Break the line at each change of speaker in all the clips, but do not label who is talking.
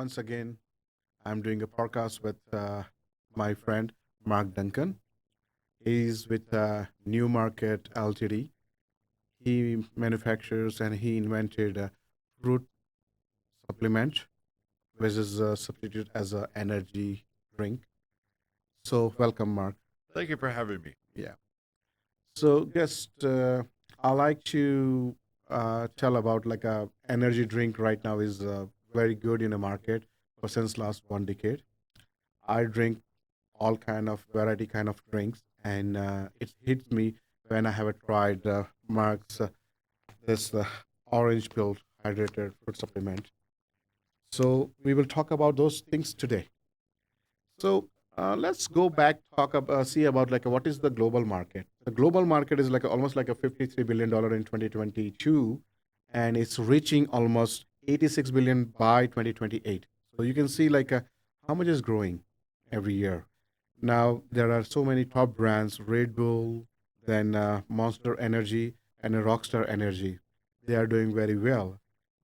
once again, I'm doing a podcast with my friend Mark Duncan. He's with Nu Market Ltd. He manufactures and he invented a fruit supplement, which is substituted as an energy drink. So, welcome, Mark.
Thank you for having me.
Yeah. So, just I like to tell about like a energy drink right now is very good in the market for since last 1 decade. I drink all kind of variety kind of drinks, and it hits me when I have tried Mark's this orange pill hydrated fruit supplement. So we will talk about those things today. So let's go back talk about see about like what is the global market. The global market is like almost like a $53 billion in 2022, and it's reaching almost 86 billion by 2028. So you can see like how much is growing every year. Now there are so many top brands, Red Bull, then Monster Energy, and Rockstar Energy. They are doing very well.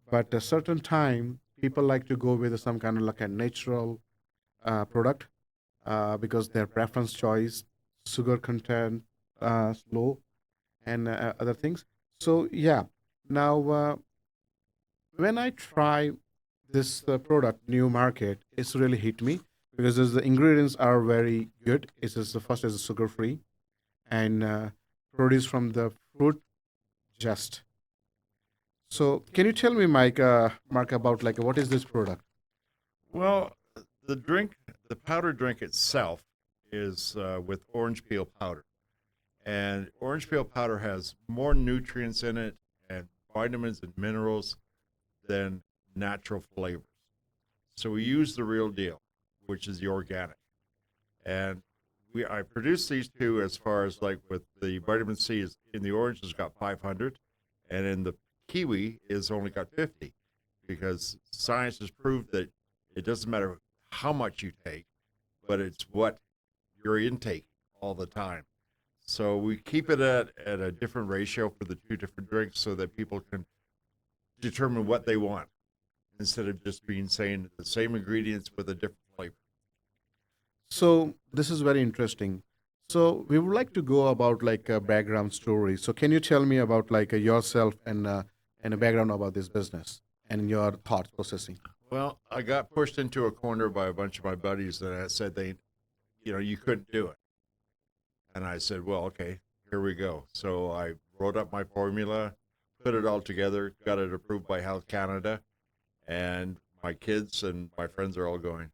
But a certain time, people like to go with some kind of like a natural product because their preference choice, sugar content, low, and other things. So yeah, now when I try this product, New Market, it's really hit me because the ingredients are very good. It's just the first is sugar free and produced from the fruit just. So can you tell me, Mark, about like what is this product?
Well, the drink, the powder drink itself is with orange peel powder. And orange peel powder has more nutrients in it and vitamins and minerals than natural flavors. So we use the real deal, which is the organic. And I produce these two as far as like with the vitamin C is in the orange has got 500 and in the kiwi is only got 50 because science has proved that it doesn't matter how much you take, but it's what you're intaking all the time. So we keep it at a different ratio for the two different drinks so that people can determine what they want instead of just being saying the same ingredients with a different flavor.
So this is very interesting. So we would like to go about like a background story. So can you tell me about like yourself and a background about this business and your thought processing?
Well, I got pushed into a corner by a bunch of my buddies that said you couldn't do it. And I said, well, okay, here we go. So I wrote up my formula, put it all together, got it approved by Health Canada, and my kids and my friends are all going,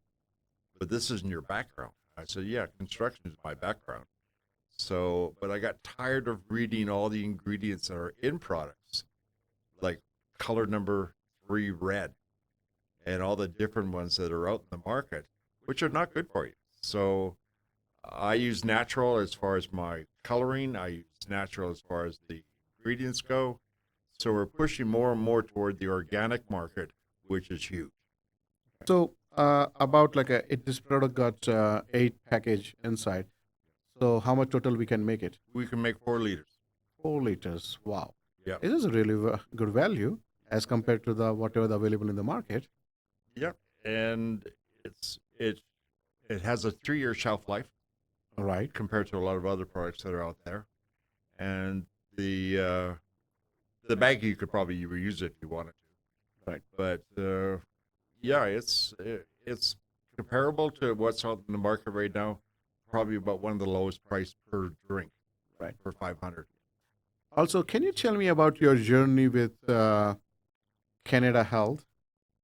but this isn't your background. I said, yeah, construction is my background. So, but I got tired of reading all the ingredients that are in products, like color number 3 red, and all the different ones that are out in the market, which are not good for you. So I use natural as far as my coloring. I use natural as far as the ingredients go. So we're pushing more and more toward the organic market, which is huge.
So about like this product got eight package inside. So how much total we can make it?
We can make 4 liters.
4 liters. Wow,
Yeah.
it is a really good value as compared to the whatever the available in the market.
Yeah. And it has a 3-year shelf life
All right.
compared to a lot of other products that are out there. And the bag you could probably reuse it if you wanted to.
Right.
But yeah, it's comparable to what's out in the market right now. Probably about one of the lowest price per drink,
Right.
for 500.
Also, can you tell me about your journey with Canada Health?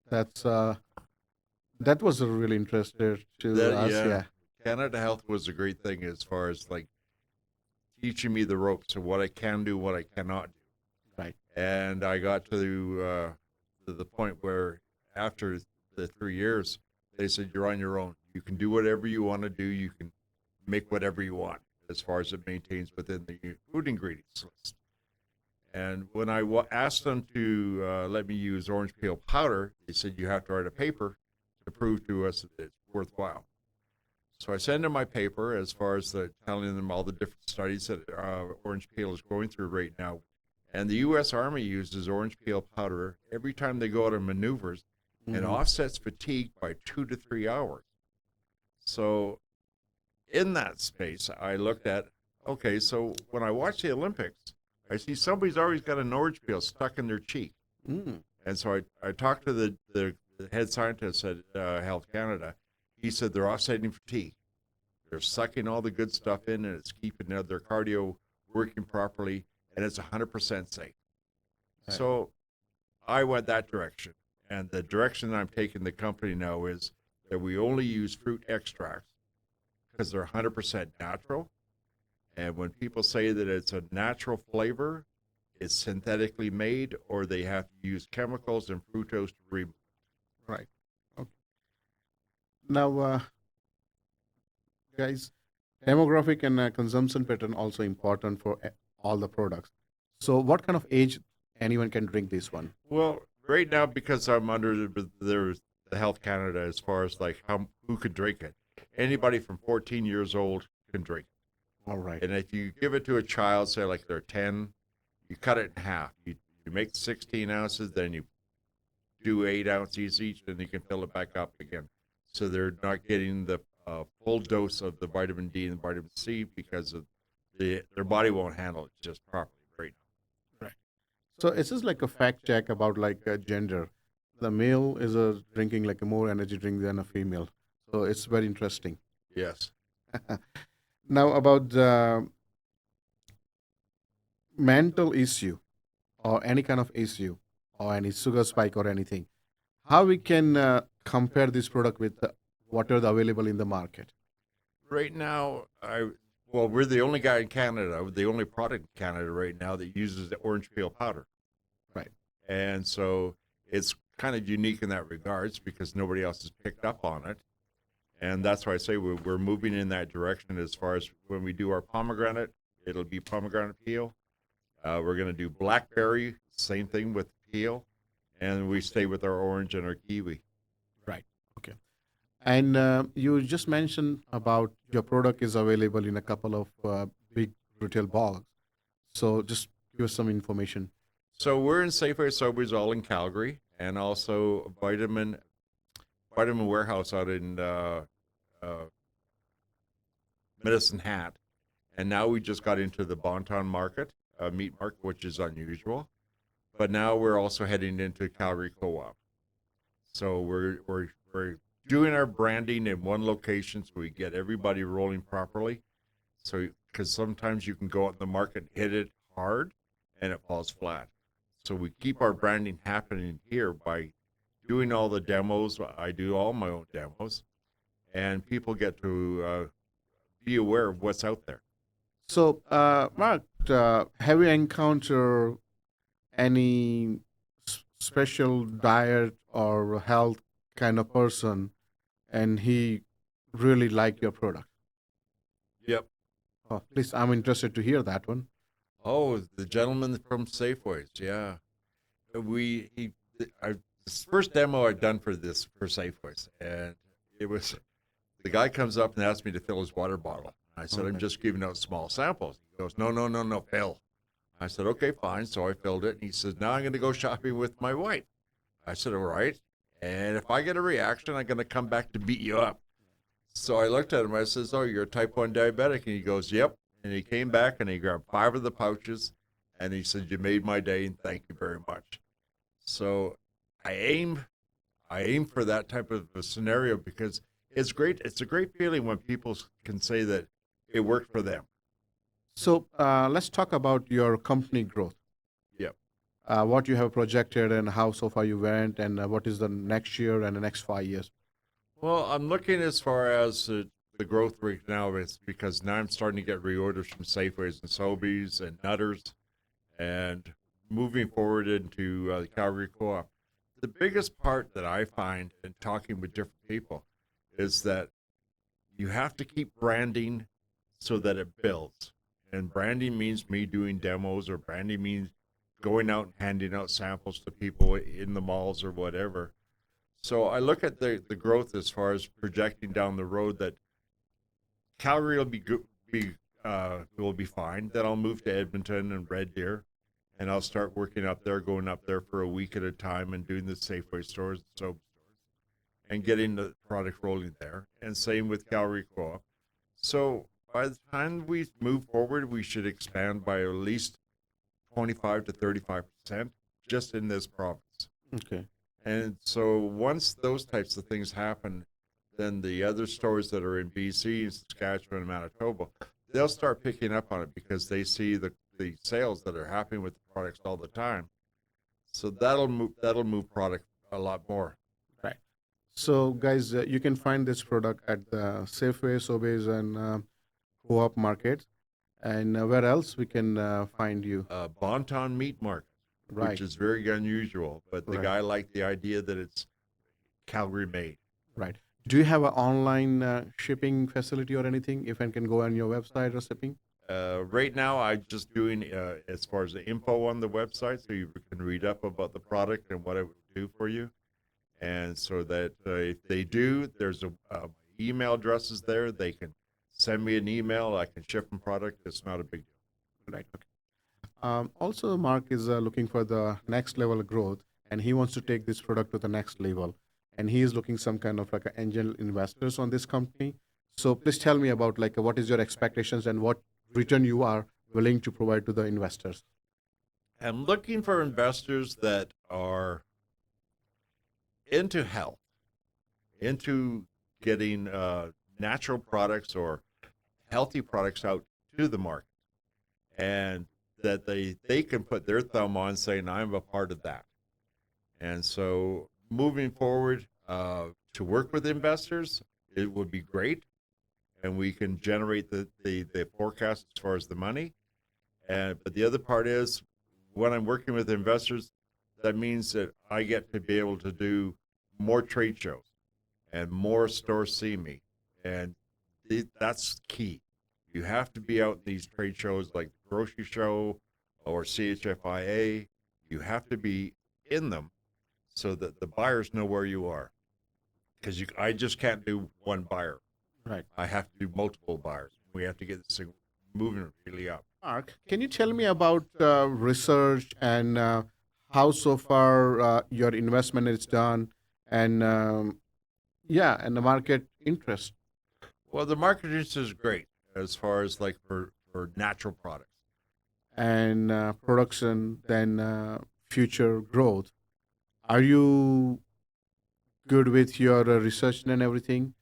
That's that was really interesting to
That
us.
yeah,
Yeah.
Canada Health was a great thing as far as like teaching me the ropes of what I can do, what I cannot do.
Right.
And I got to the point where after the 3 years, they said you're on your own. You can do whatever you want to do. You can make whatever you want as far as it maintains within the food ingredients list. And when I asked them to let me use orange peel powder, they said you have to write a paper to prove to us that it's worthwhile. So I send them my paper as far as telling them all the different studies that orange peel is going through right now. And the U.S. Army uses orange peel powder every time they go out on maneuvers and
Hmm.
offsets fatigue by 2 to 3 hours. So in that space, I looked at, okay, so when I watch the Olympics, I see somebody's always got an orange peel stuck in their cheek.
Mm.
And so I talked to the head scientist at Health Canada. He said they're offsetting fatigue. They're sucking all the good stuff in, and it's keeping their cardio working properly, and it's 100% safe.
Right.
So I went that direction. And the direction I'm taking the company now is that we only use fruit extracts because they're 100% natural. And when people say that it's a natural flavor, it's synthetically made, or they have to use chemicals and fructose to remove.
Right. Okay. Now, guys, demographic and consumption pattern also important for all the products. So, what kind of age anyone can drink this one?
Well, right now, because I'm under the Health Canada as far as like who can drink it, anybody from 14 years old can drink
All right.
it. And if you give it to a child, say like they're 10, you cut it in half. You make 16 ounces, then you do 8 ounces each, and you can fill it back up again. So they're not getting the full dose of the vitamin D and vitamin C because of their body won't handle it just properly right
Right. So, it's just like a fact check about like gender. The male is drinking like a more energy drink than a female. So, it's very interesting.
now. Yes.
Now, about the mental issue or any kind of issue or any sugar spike or anything, how we can compare this product with what are the available in the market?
Right now, well, we're the only guy in Canada, the only product in Canada right now that uses the orange peel powder,
Right.
and so it's kind of unique in that regards because nobody else has picked up on it, and that's why I say we're moving in that direction. As far as when we do our pomegranate, it'll be pomegranate peel. We're going to do blackberry, same thing with peel, and we stay with our orange and our kiwi.
Right. Okay. And you just mentioned about your product is available in a couple of big retail balls. So just give us some information.
So we're in Safeway Sobeys all in Calgary, and also Vitamin Warehouse out in uh, Medicine Hat. And now we just got into the Bonton Market, meat market, which is unusual. But now we're also heading into Calgary Co-op. So we're doing our branding in one location so we get everybody rolling properly. So because sometimes you can go out in the market and hit it hard and it falls flat. So we keep our branding happening here by doing all the demos. I do all my own demos, and people get to be aware of what's out there.
So, Mark, have you encountered any special diet or health kind of person and he really liked your product?
Yep.
Oh, please, I'm interested to hear that one.
Oh, the gentleman from Safeways. Yeah. We he I This first demo I'd done for Safeways, and it was the guy comes up and asks me to fill his water bottle. I said, I'm
Okay.
just giving out small samples. He goes, no, no, no, no, fill. I said, okay, fine. So I filled it. And he says, now I'm going to go shopping with my wife. I said, all right. And if I get a reaction, I'm going to come back to beat you up. So I looked at him. I says, oh, you're a type 1 diabetic. And he goes, yep. And he came back and he grabbed 5 of the pouches. And he said, you made my day and thank you very much. So I aim I aim for that type of a scenario because it's great. It's a great feeling when people can say that it worked for them.
So let's talk about your company growth.
Yep.
What you have projected and how so far you went, and what is the next year and the next 5 years.
Well, I'm looking as far as the growth rate now is because now I'm starting to get reorders from Safeways and Sobeys and Nutters, and moving forward into the Calgary Co-op. The biggest part that I find in talking with different people is that you have to keep branding so that it builds. And branding means me doing demos, or branding means going out and handing out samples to people in the malls or whatever. So I look at the growth as far as projecting down the road that Calgary will will be fine. Then I'll move to Edmonton and Red Deer, and I'll start working up there, going up there for a week at a time, and doing the Safeway stores and soap and getting the product rolling there. And same with Calorie Co-op. So by the time we move forward, we should expand by at least 25 to 35% just in this province.
Okay.
And so once those types of things happen, then the other stores that are in BC, Saskatchewan, and Manitoba, they'll start picking up on it because they see the sales that are happening with the products all the time. So that'll move product a lot more.
Right. So, guys, you can find this product at the Safeway, Sobeys, and Co-op markets. And where else we can find you?
Bonton Meat Market,
Right.
which is very unusual, but the
Right.
guy liked the idea that it's Calgary made.
Right. Do you have an online shipping facility or anything? If I can go on your website or shipping?
Right now, I'm just doing as far as the info on the website, so you can read up about the product and what it would do for you. And so that if they do, there's a email address is there. They can send me an email. I can ship them product. It's not a big deal.
Right. Okay. Also, Mark is looking for the next level growth, and he wants to take this product to the next level. And he is looking some kind of like an angel investors on this company. So please tell me about like what is your expectations and what return you are willing to provide to the investors.
I'm looking for investors that are into health, into getting natural products or healthy products out to the market, and that they can put their thumb on saying, I'm a part of that. And so moving forward to work with investors, it would be great. And we can generate the forecast as far as the money. But the other part is when I'm working with investors, that means that I get to be able to do more trade shows and more stores see me. And that's key. You have to be out in these trade shows like the grocery show or CHFIA. You have to be in them so that the buyers know where you are. Because I just can't do one buyer.
Right.
I have to do multiple buyers. We have to get this thing moving really up.
Mark, can you tell me about research and how so far your investment is done and yeah, and the market interest
Well, the market interest is great as far as like for natural products.
and production, then future growth? Are you good with your research and everything?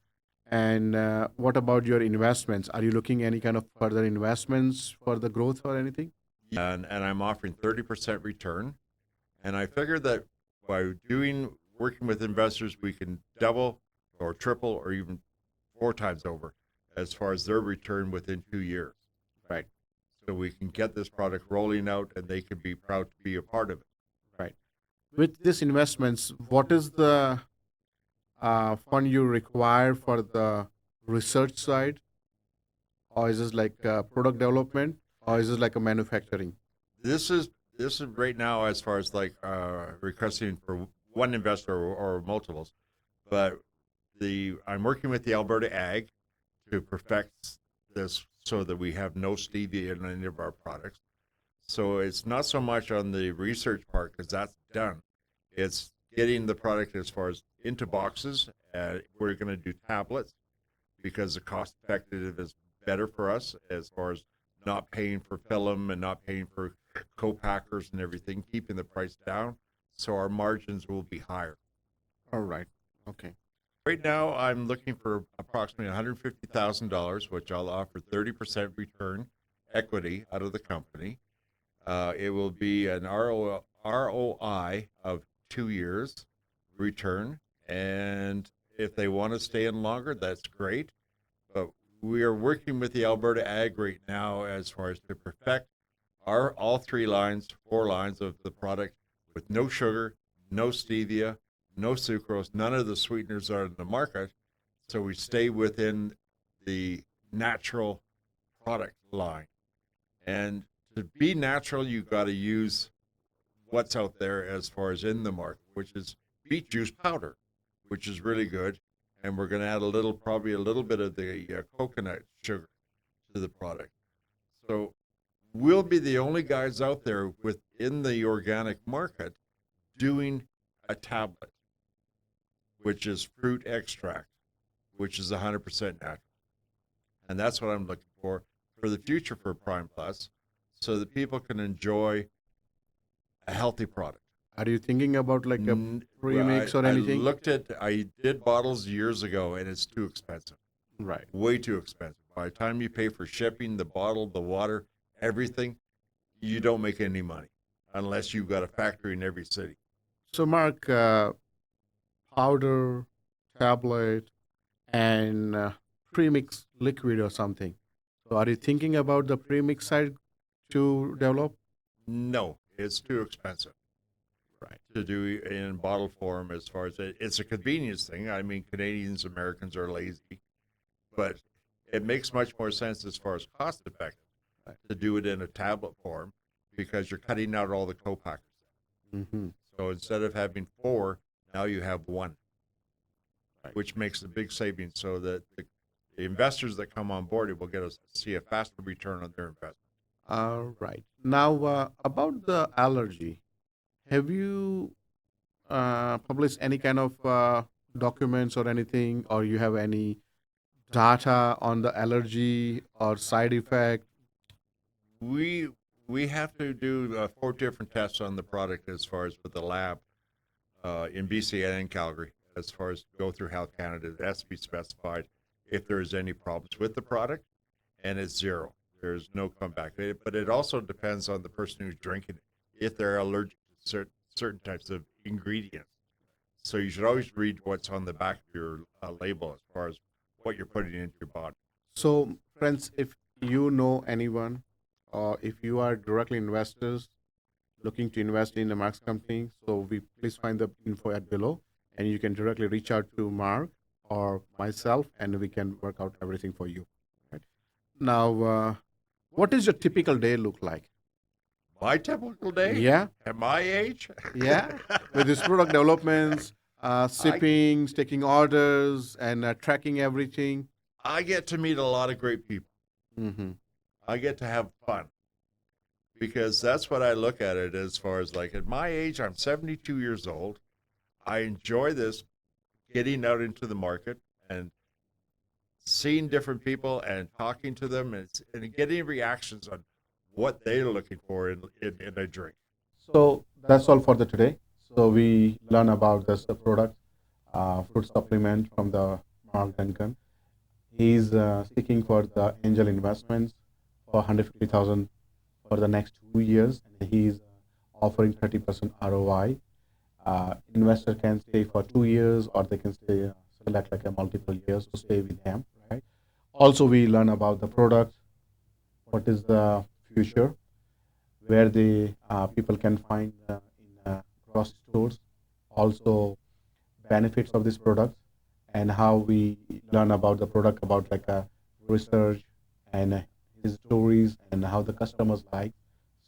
And what about your investments? Are you looking any kind of further investments for the growth or anything?
And I'm offering 30% return. And I figure that by working with investors, we can double or triple or even 4 times over as far as their return within 2 years.
Right.
So we can get this product rolling out and they can be proud to be a part of it.
Right. With these investments, what is the fund you require for the research side, or is this like product development, or is this like a manufacturing?
This is this is right now as far as like requesting for one investor or multiples, but I'm working with the Alberta Ag to perfect this so that we have no stevia in any of our products. So it's not so much on the research part because that's done. It's getting the product as far as into boxes. We're going to do tablets because the cost effective is better for us as far as not paying for film and not paying for co-packers and everything, keeping the price down. So our margins will be higher.
All right. Okay.
Right now, I'm looking for approximately $150,000, which I'll offer 30% return equity out of the company. It will be an ROI of 2 years return. And if they want to stay in longer, that's great. But we are working with the Alberta Ag right now as far as to perfect all 4 lines of the product with no sugar, no stevia, no sucrose, none of the sweeteners are in the market. So we stay within the natural product line. And to be natural, you've got to use what's out there as far as in the market, which is beet juice powder, which is really good. And we're going to add probably a little bit of the coconut sugar to the product. So we'll be the only guys out there within the organic market doing a tablet. which is fruit extract, which is 100% natural. And that's what I'm looking for the future for Prime Plus, so that people can enjoy a healthy product.
Are you thinking about like a premix or anything?
I did bottles years ago, and it's too expensive,
Right.
way too expensive. By the time you pay for shipping, the bottle, the water, everything, you don't make any money unless you've got a factory in every city.
So, Mark, powder, tablet, and premix liquid or something. So, are you thinking about the premix side to develop?
No, it's too expensive
Right.
to do in bottle form. As far as it's a convenience thing. I mean, Canadians, Americans are lazy, but it makes much more sense as far as cost effective
Right.
to do it in a tablet form, because you're cutting out all the co-packers.
Mm-hmm.
So instead of having 4, now you have 1,
Right.
which makes a big savings, so that the investors that come on board will see a faster return on their investment.
All right. Now, about the allergy, have you published any kind of documents or anything, or you have any data on the allergy or side effect?
We we have to do 4 different tests on the product as far as with the lab in BC and in Calgary, as far as go through Health Canada. It has to be specified if there's any problems with the product, and it's 0. There's no comeback. But it also depends on the person who's drinking it, if they're allergic to certain types of ingredients. So you should always read what's on the back of your label as far as what you're putting into your body.
So, friends, if you know anyone, or if you are directly investors looking to invest in the Mark's company, so we please find the info at below, and you can directly reach out to Mark or myself, and we can work out everything for you. Right. Now, what does your typical day look like?
My typical day
Yeah,
at my age,
yeah, with this product developments, shippings, taking orders, and tracking everything.
I get to meet a lot of great people.
Mm-hmm.
I get to have fun, because that's what I look at it as far as, like, at my age, I'm 72 years old. I enjoy this, getting out into the market and seeing different people and talking to them, and getting reactions on what they're looking for in a drink.
So that's all for the today. So we learn about this product, fruit supplement from the Mark Duncan. He's seeking for the angel investments for 150,000 for the next 2 years, and he's offering 30% ROI. Investor can stay for 2 years, or they can stay select like a multiple years to stay with them. Right. Also, we learn about the product, what is the future, where the people can find in grocery stores, also benefits of this product, and how we learn about the product, about like a research and his stories and how the customers like.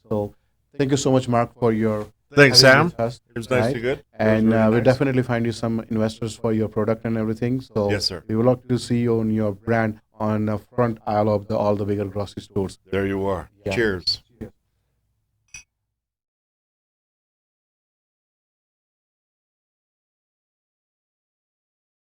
So thank you so much, Mark, for your
Thanks,
having
Sam.
with us.
It was nice
Right.
to good.
And
really
we'll
nice.
definitely find you some investors for your product and everything. So
Yes, sir.
we would like to see you on your brand on the front aisle of all the bigger grocery stores.
There you are.
Yeah.
Cheers.